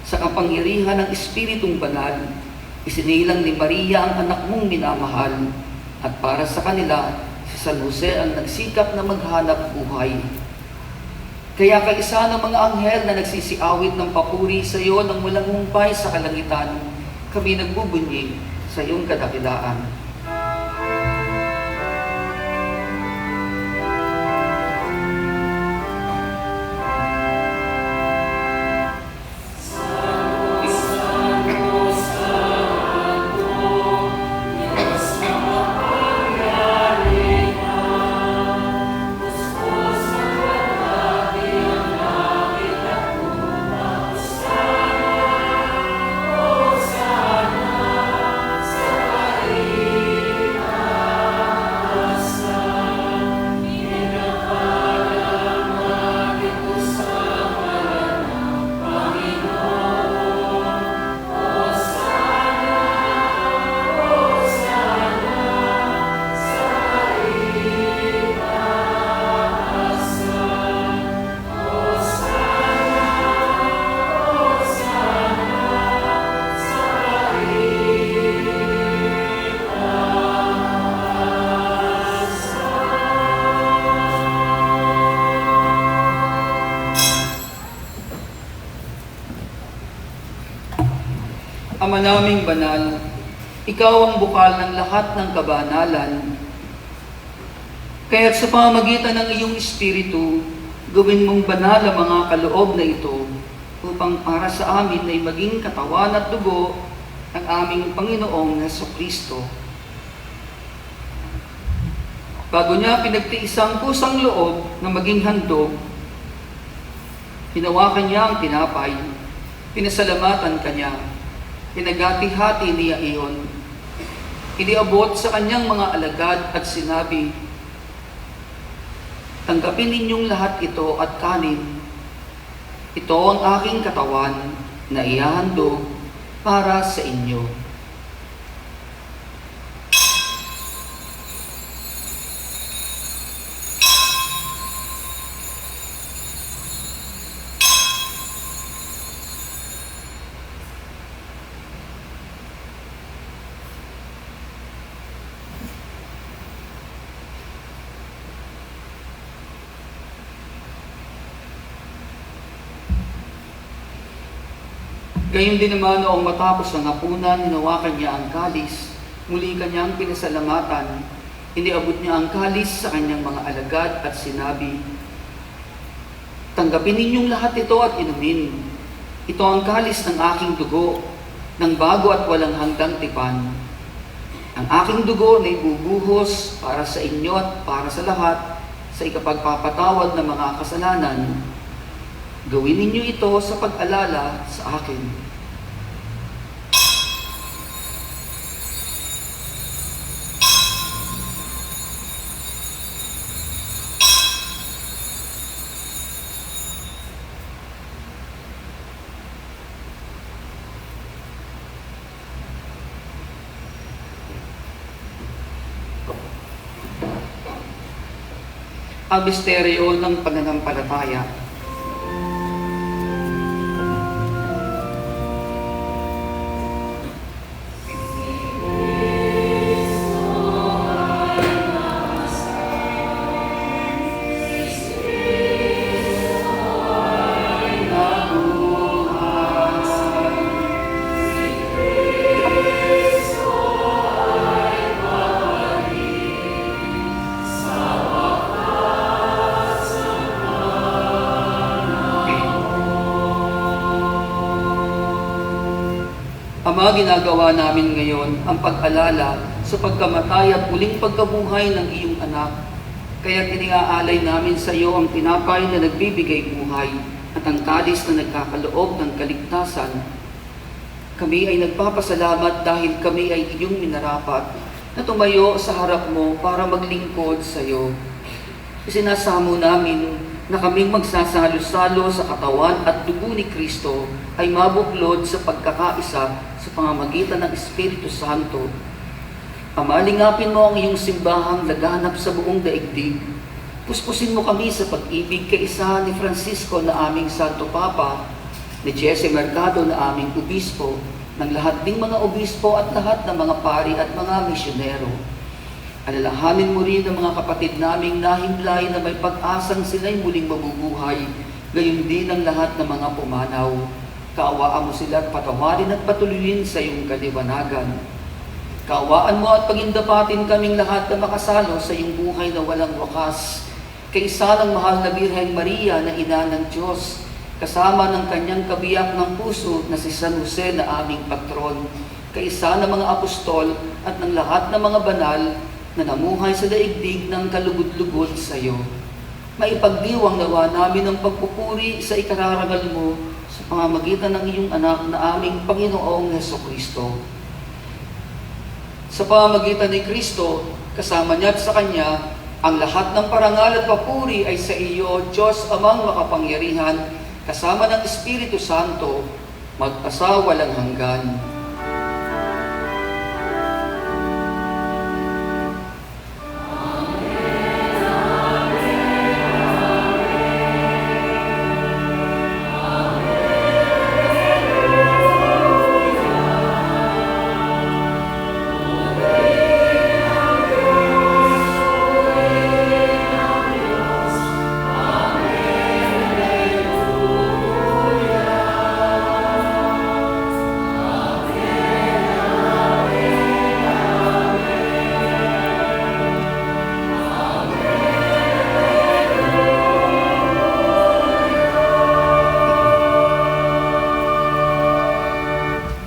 Sa kapangyarihan ng Espiritong Banal, isinilang ni Maria ang anak mong minamahal at para sa kanila, si San Jose ang nagsikap na maghanap buhay. Kaya kaisa ng mga anghel na nagsisiawit ng papuri sa iyo nang walang humpay sa kalangitan, kami nagbubunyi sa iyong kadakilaan. Ama naming banal, ikaw ang bukal ng lahat ng kabanalan. Kaya't sa pamamagitan ng iyong Espiritu, gawin mong banal ang mga kaloob na ito upang para sa amin ay maging katawan at dugo ng aming Panginoong Jesucristo. Bago niya pinagtiisang kusang loob na maging handog, hinawakan niya ang tinapay, pinasalamatan kanya, pinagati-hati niya iyon, iniabot sa kanyang mga alagad at sinabi, "Tanggapin ninyong lahat ito at kanin. Ito ang aking katawan na ihahandog para sa inyo." Gayun din naman noong matapos ang hapunan, hinawakan niya ang kalis, muli kanyang pinasalamatan, iniabot niya ang kalis sa kanyang mga alagad at sinabi, "Tanggapin ninyong lahat ito at inumin. Ito ang kalis ng aking dugo, ng bago at walang hanggang tipan. Ang aking dugo na ibubuhos para sa inyo at para sa lahat sa ikapagpapatawad ng mga kasalanan. Gawin ninyo ito sa pag-alala sa akin." Ang misteryo ng pananampalataya. Ama, ginagawa namin ngayon ang pag-alala sa pagkamatay at muling pagkabuhay ng iyong anak. Kaya iniaalay namin sa iyo ang tinapay na nagbibigay buhay at ang kalis na nagkakaloob ng kaligtasan. Kami ay nagpapasalamat dahil kami ay iyong minarapat na tumayo sa harap mo para maglingkod sa iyo. Isinasamo namin na kaming magsasalo-salo sa katawan at dugo ni Kristo ay mabuklod sa pagkakaisa sa pamamagitan ng Espiritu Santo. Ama, lingapin mo ang iyong simbahang laganap sa buong daigdig. Puspusin mo kami sa pag-ibig kaisa ni Francisco na aming Santo Papa, ni Jesse Mercado na aming obispo, ng lahat ding mga obispo at lahat ng mga pari at mga misyonero. Alalahanin mo rin ang mga kapatid naming nahimlay na may pag-asang sila'y muling mabubuhay, gayon din ang lahat ng mga pumanaw. Kaawaan mo sila at patawarin at patuloyin sa iyong kaliwanagan. Kaawaan mo at pagindapatin kaming lahat na makasalo sa iyong buhay na walang wakas. Kaisa ng mahal na Birheng Maria na Ina ng Diyos, kasama ng kanyang kabiyak ng puso na si San Jose na aming patron, kaisa ng mga apostol at ng lahat ng mga banal na namuhay sa daigdig ng kalugod-lugod sa iyo. Maipagdiwang nawa namin ang pagpupuri sa ikararangal mo sa pamamagitan ng iyong anak na aming Panginoong Hesukristo. Sa pamamagitan ni Kristo, kasama niya at sa Kanya, ang lahat ng parangal at papuri ay sa iyo, Diyos Amang makapangyarihan, kasama ng Espiritu Santo, magpasawalang hanggan.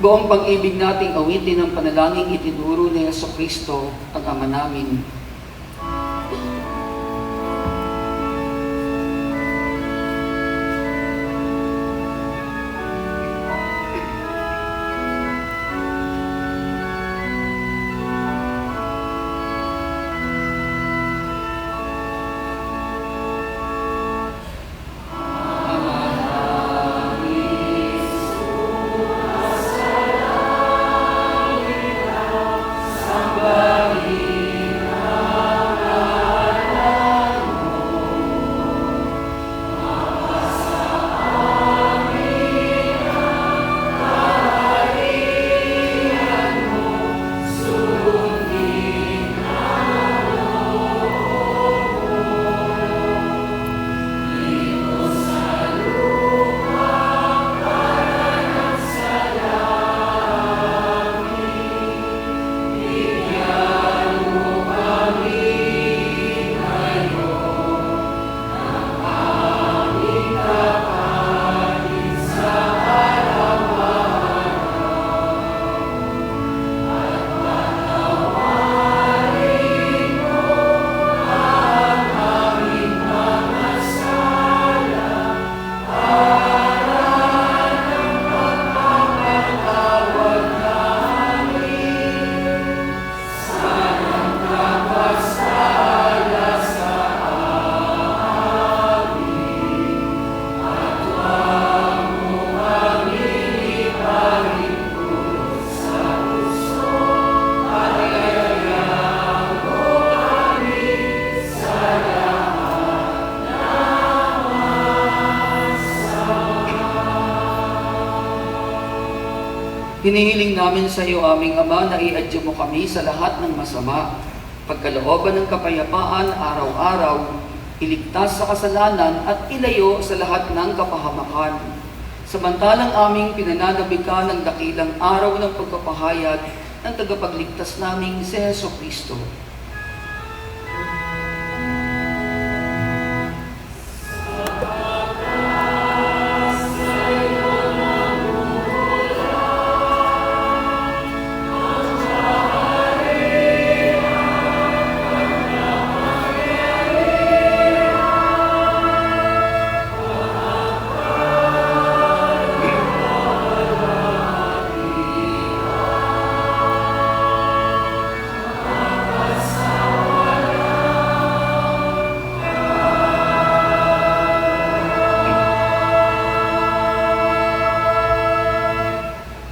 Buong pag-ibig nating awitin ang panalangin itinuro ni Jesucristo, ang Ama namin. Hinihiling namin sa iyo, aming Ama, na i-adyo mo kami sa lahat ng masama, pagkalooban ng kapayapaan araw-araw, iligtas sa kasalanan at ilayo sa lahat ng kapahamakan. Samantalang aming pinananabikan ng dakilang araw ng pagpapahayag ng tagapagligtas naming si Jesucristo.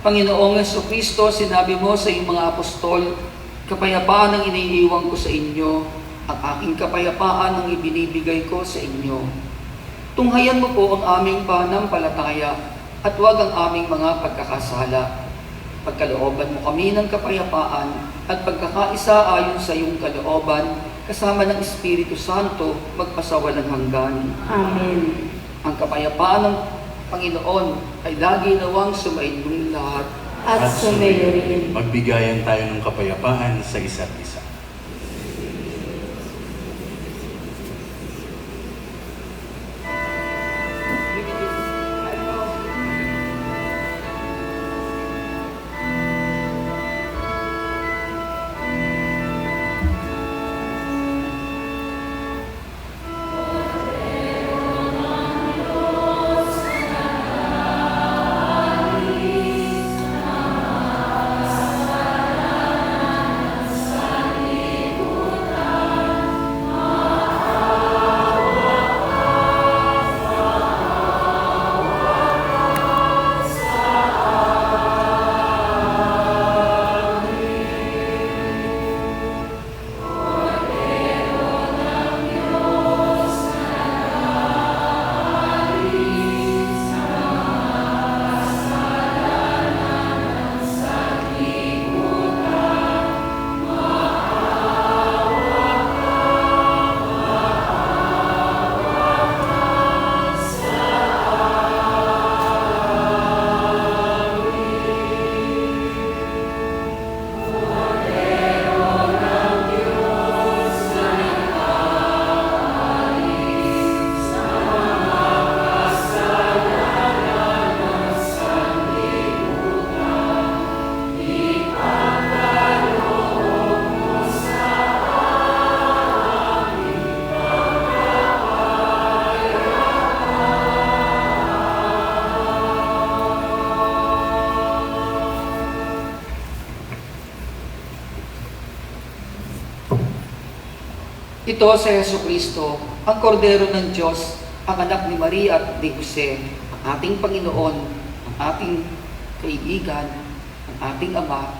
Panginoong Jesucristo, sinabi mo sa iyong mga apostol, kapayapaan ang iniiwan ko sa inyo, ang aking kapayapaan ang ibinibigay ko sa inyo. Tunghayan mo po ang aming pananampalataya at huwag ang aming mga pagkakasala. Pagkalooban mo kami ng kapayapaan at pagkakaisa ayon sa iyong kalooban, kasama ng Espiritu Santo, magpasawalang hanggan. Amen. Ang kapayapaan ng Panginoon ay lagi nawang sumainyong lahat. At sumayo rin. Magbigayan tayo ng kapayapaan sa isa't isa. Ito si Jesucristo, ang kordero ng Diyos, ang anak ni Maria at ni Jose, ang ating Panginoon, ang ating kaibigan, ang ating ama,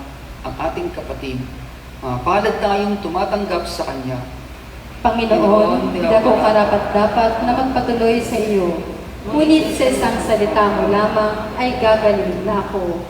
ang ating kapatid. Palad tayong tumatanggap sa Kanya. Panginoon, hindi ako karapat-dapat na magpatuloy sa iyo. Ngunit sa isang salita mo lamang ay gagaling na ako.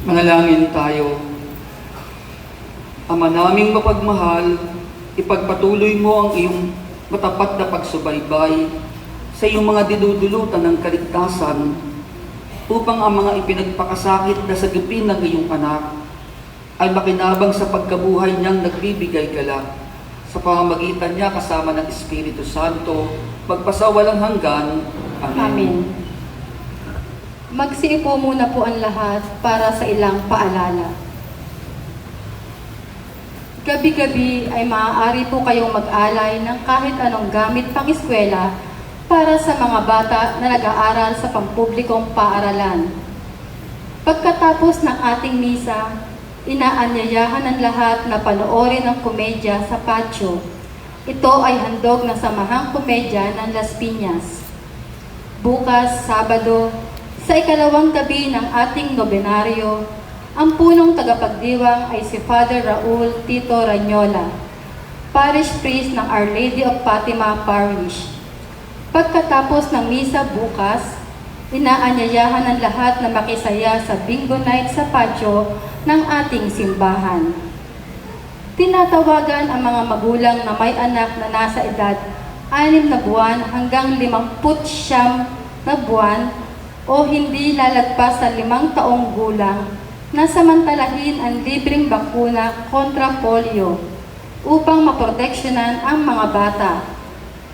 Manalangin tayo. Ama naming mapagmahal, ipagpatuloy mo ang iyong matapat na pagsubaybay sa iyong mga dinudulutan ng kaligtasan upang ang mga ipinagpakasakit na sagipin ng iyong anak ay makinabang sa pagkabuhay niyang nagbibigay galak sa pamamagitan niya kasama ng Espiritu Santo, magpasawalang hanggan. Amen. Amen. Magsiupo muna po ang lahat para sa ilang paalala. Gabi-gabi ay maaari po kayong mag-alay ng kahit anong gamit pang-eskwela para sa mga bata na nag-aaral sa pampublikong paaralan. Pagkatapos ng ating misa, inaanyayahan ng lahat na panoorin ang komedya sa patio. Ito ay handog ng Samahang Komedya ng Las Piñas. Bukas, Sabado, sa ikalawang gabi ng ating nobenaryo, ang punong tagapagdiwang ay si Father Raul Tito Ranyola, Parish Priest ng Our Lady of Fatima Parish. Pagkatapos ng misa bukas, inaanyayahan ng lahat na makisaya sa bingo night sa patio ng ating simbahan. Tinatawagan ang mga magulang na may anak na nasa edad 6 na buwan hanggang 59 na buwan o hindi lalagpas sa 5 taong gulang na samantalahin ang libreng bakuna kontra polio upang maproteksyonan ang mga bata.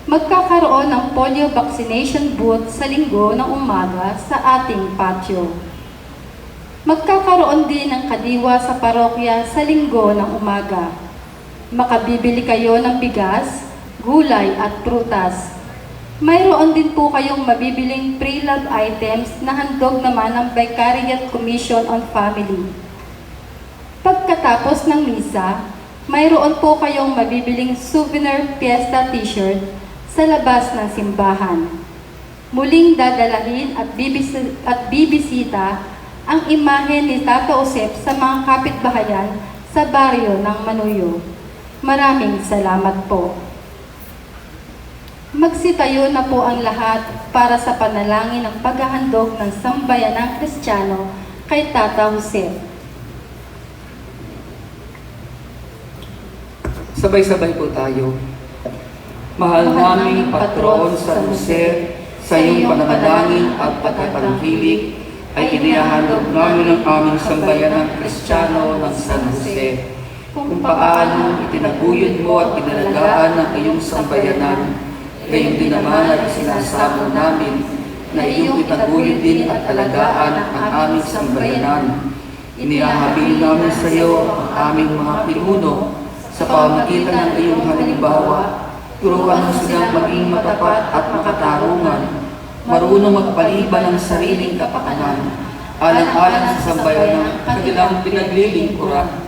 Magkakaroon ng polio vaccination booth sa linggo ng umaga sa ating patio. Magkakaroon din ng kadiwa sa parokya sa linggo ng umaga. Makabibili kayo ng bigas, gulay at prutas. Mayroon din po kayong mabibiling pre-love items na handog naman ng Vicariate Commission on Family. Pagkatapos ng misa, mayroon po kayong mabibiling souvenir fiesta t-shirt sa labas ng simbahan. Muling dadalahin at bibisita ang imahe ni Tata Jose sa mga kapitbahayan sa baryo ng Manuyo. Maraming salamat po. Magsitayo na po ang lahat para sa panalangin ng paghahandog ng sambayanang Kristiyano kay Tata Jose. Sabay-sabay po tayo. Mahal naming Patron San Jose, sa iyong pananalangin at pagkatangkilik ay inihahandog namin ang aming sambayanang Kristiyano ng San Jose. Kung paano itinaguyod mo at pinalagaan ang iyong sambayanan, gayon din naman ay sinasamo namin na iyong itaguyod din at alagaan ang aming sambayanan. Inihahabil namin sa iyo ang aming mga pinuno sa pamamagitan ng iyong halimbawa. Turuan mo silang maging matapat at makatarungan, marunong magpaliban ng sariling kapakanan, alang-alang sa sambayanang kanilang pinaglilingkuran.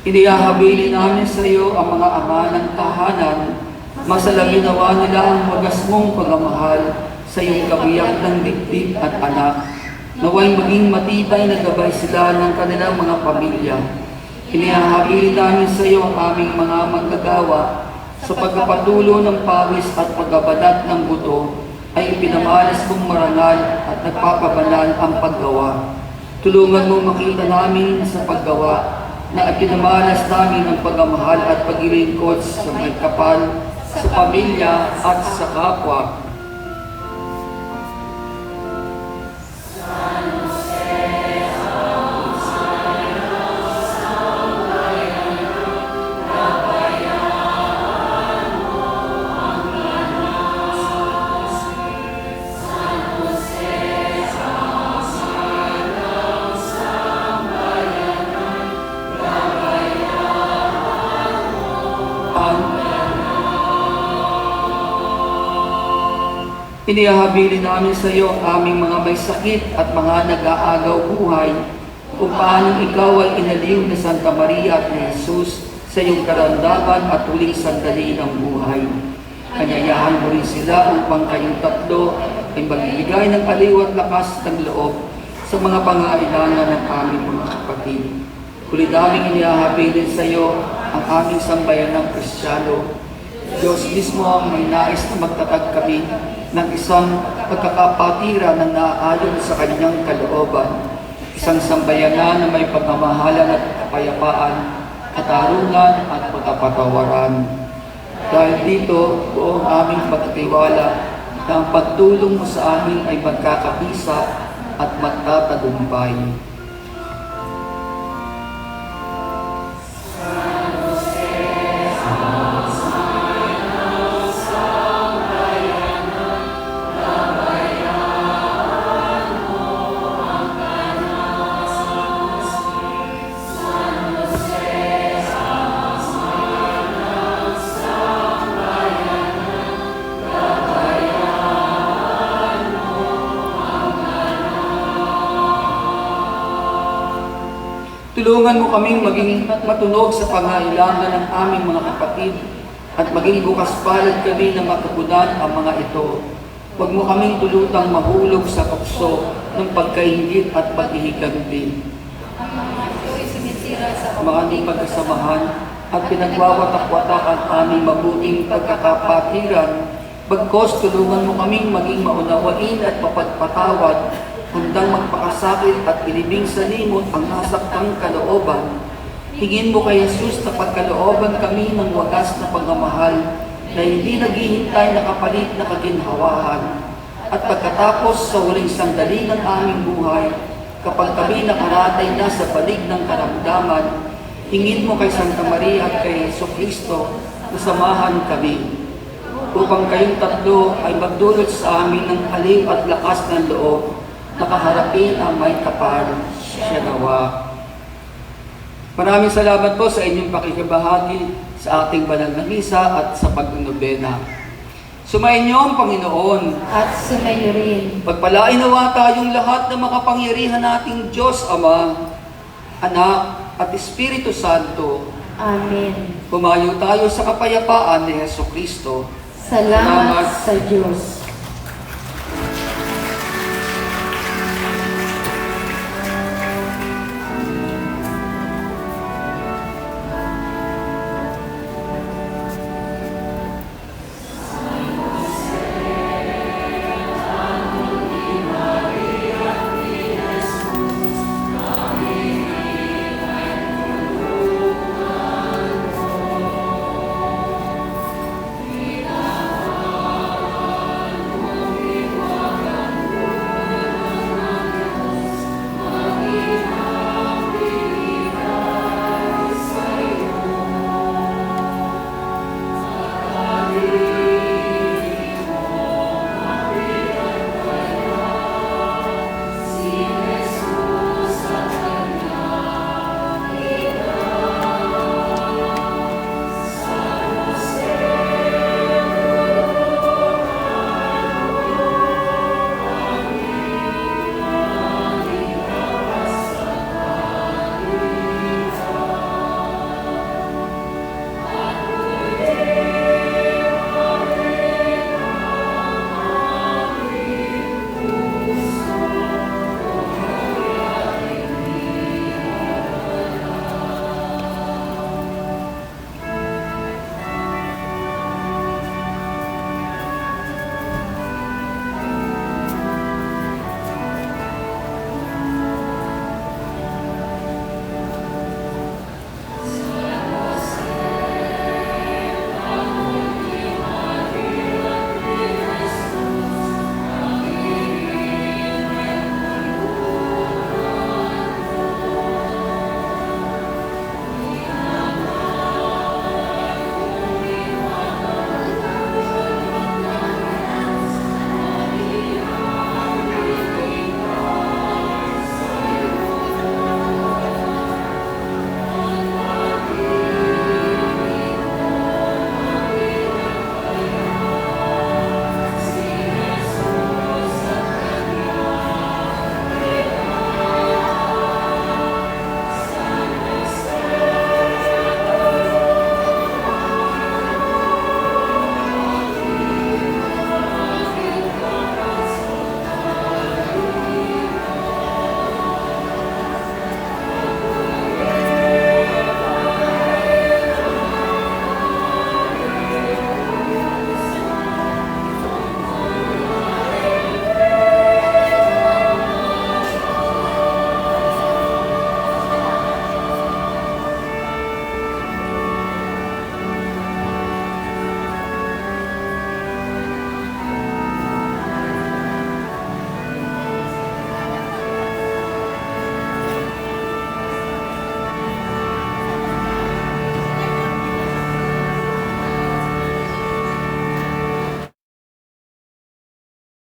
Iniahabilin namin sa iyo ang mga ama ng tahanan, masalamin nawa nila ang wagas mong pagmamahal sa iyong kabiyak ng dibdib at anak. Naway maging matibay na gabay sila ng kanilang mga pamilya. Inihahabilin namin sa iyo ang aming mga manggagawa sa pagkapatulo ng pawis at pagkabanat ng buto ay ipinamalas mong marangal at nagpapabanal ang paggawa. Tulungan mo makita namin sa paggawa na ipinamalas namin ang pagmamahal at paglilingkod sa may kapal, sa pamilya at sa kapwa. Inihahabilin namin sa iyo ang aming mga may sakit at mga nag-aagaw buhay, kung paano ikaw ay inaliw ni Santa Maria at ni Jesus sa iyong karamdaman at huling sandali ng buhay. Anyayahan mo rin sila upang kayong tatlo ay magbibigay ng aliw at lakas ng loob sa mga pangailangan ng aming mga kapatid. Huli naming inihahabilin sa iyo ang aming sambayan ng Kristiyano. Diyos mismo ang may nais na magtatag kami ng isang pagkakapatira na naaayon sa kanyang kalooban, isang sambayanan na may pagmamahalan at kapayapaan, katarungan at pagkapatawaran. Dahil dito, buong aming pagtitiwala na ang pagtulong mo sa amin ay magkakabisa at magtatagumpay. Tulungan mo kaming maging matunog sa pangailangan ng aming mga kapatid at maging bukas palad kami na matugunan ang mga ito. Huwag mo kaming tulutang mahulog sa tukso ng pagkaingit at paghihiganti. Mga aming pagkasamahan at pinagwawatak-watak ang aming mabuting pagkakapatiran. Bagkos tulungan mo kaming maging maunawain at mapagpatawad, handang magpakasakit at ilibing sa limot ang nasaktang kalooban. Hingin mo kay Jesus na pagkalooban kami ng wagas na pagmamahal na hindi naghihintay na kapalit na kaginhawahan. At pagkatapos sa huling sandali ng aming buhay, kapag kami nakaratay na sa balig ng karamdaman, hingin mo kay Santa Maria at kay Jesucristo na samahan kami, upang kayong tatlo ay magdulot sa amin ng aliw at lakas ng loob, nakaharapin ang may kapal siya nawa. Maraming salamat po sa inyong pakikibahagi sa ating banal na misa at sa pagnonobena. Sumainyo ang Panginoon. At sumayo rin. Pagpalain nawa tayong lahat ng makapangyarihan nating Diyos Ama, Anak at Espiritu Santo. Amen. Pumayo tayo sa kapayapaan ni Jesucristo. Salamat sa Diyos.